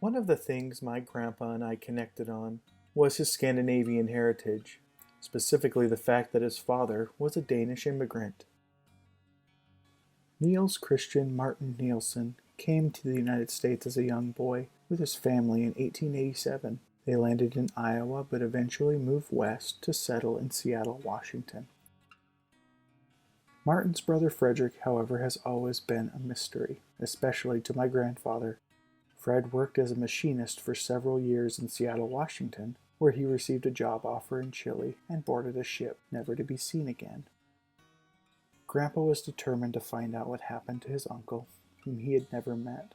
One of the things my grandpa and I connected on was his Scandinavian heritage, specifically the fact that his father was a Danish immigrant. Niels Christian Martin Nielsen came to the United States as a young boy with his family in 1887. They landed in Iowa but eventually moved west to settle in Seattle, Washington. Martin's brother Frederick, however, has always been a mystery, especially to my grandfather. Fred worked as a machinist for several years in Seattle, Washington, where he received a job offer in Chile and boarded a ship never to be seen again. Grandpa was determined to find out what happened to his uncle, whom he had never met.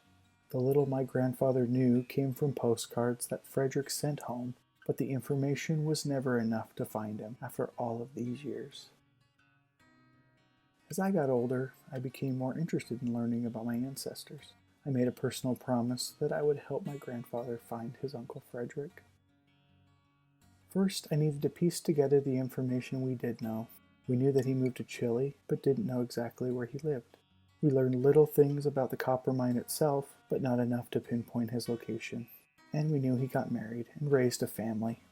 The little my grandfather knew came from postcards that Frederick sent home, but the information was never enough to find him after all of these years. As I got older, I became more interested in learning about my ancestors. I made a personal promise that I would help my grandfather find his Uncle Frederick. First, I needed to piece together the information we did know. We knew that he moved to Chile, but didn't know exactly where he lived. We learned little things about the copper mine itself, but not enough to pinpoint his location. And we knew he got married and raised a family.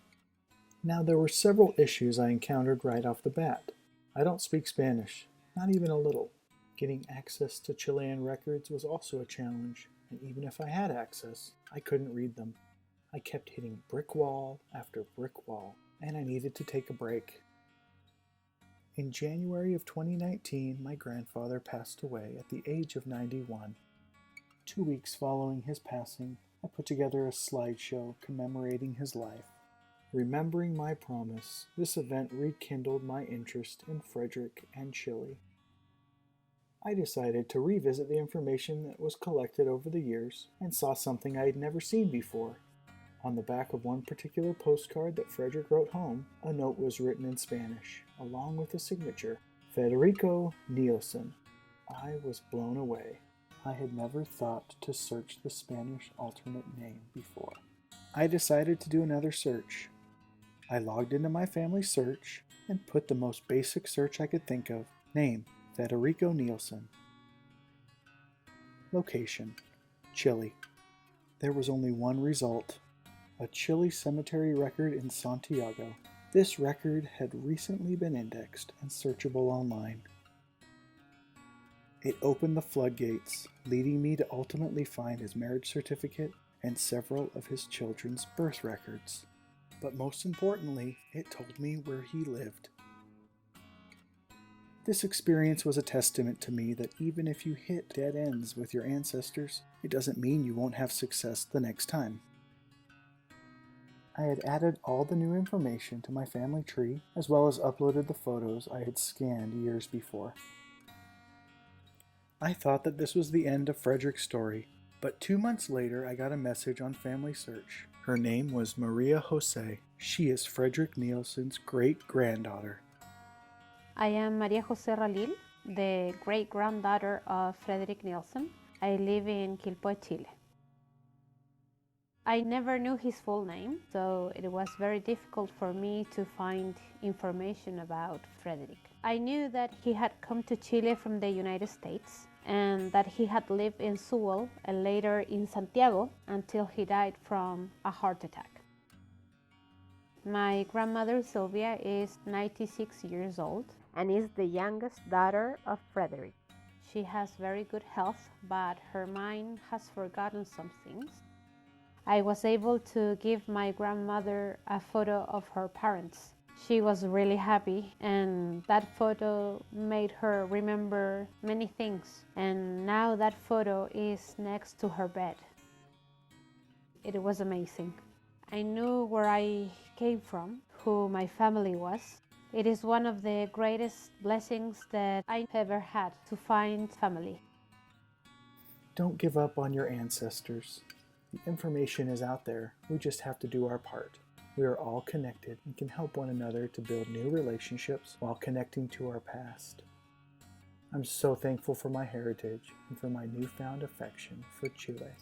Now, there were several issues I encountered right off the bat. I don't speak Spanish, not even a little. Getting access to Chilean records was also a challenge, and even if I had access, I couldn't read them. I kept hitting brick wall after brick wall, and I needed to take a break. In January of 2019, my grandfather passed away at the age of 91. 2 weeks following his passing, I put together a slideshow commemorating his life. Remembering my promise, this event rekindled my interest in Frederick and Chile. I decided to revisit the information that was collected over the years and saw something I had never seen before. On the back of one particular postcard that Frederick wrote home, a note was written in Spanish, along with a signature, Federico Nielsen. I was blown away. I had never thought to search the Spanish alternate name before. I decided to do another search. I logged into my family search and put the most basic search I could think of, name, Federico Nielsen. Location, Chile. There was only one result, a Chile cemetery record in Santiago. This record had recently been indexed and searchable online. It opened the floodgates, leading me to ultimately find his marriage certificate and several of his children's birth records. But most importantly, it told me where he lived. This experience was a testament to me that even if you hit dead ends with your ancestors, it doesn't mean you won't have success the next time. I had added all the new information to my family tree, as well as uploaded the photos I had scanned years before. I thought that this was the end of Frederick's story, but 2 months later I got a message on Family Search. Her name was Maria Jose. She is Frederick Nielsen's great-granddaughter. I am Maria Jose Ralil, the great-granddaughter of Frederick Nielsen. I live in Quilpué, Chile. I never knew his full name, so it was very difficult for me to find information about Frederick. I knew that he had come to Chile from the United States and that he had lived in Sewell and later in Santiago until he died from a heart attack. My grandmother Sylvia is 96 years old and is the youngest daughter of Frederick. She has very good health, but her mind has forgotten some things. I was able to give my grandmother a photo of her parents. She was really happy, and that photo made her remember many things. And now that photo is next to her bed. It was amazing. I knew where I came from, who my family was. It is one of the greatest blessings that I ever had, to find family. Don't give up on your ancestors. The information is out there. We just have to do our part. We are all connected and can help one another to build new relationships while connecting to our past. I'm so thankful for my heritage and for my newfound affection for Chile.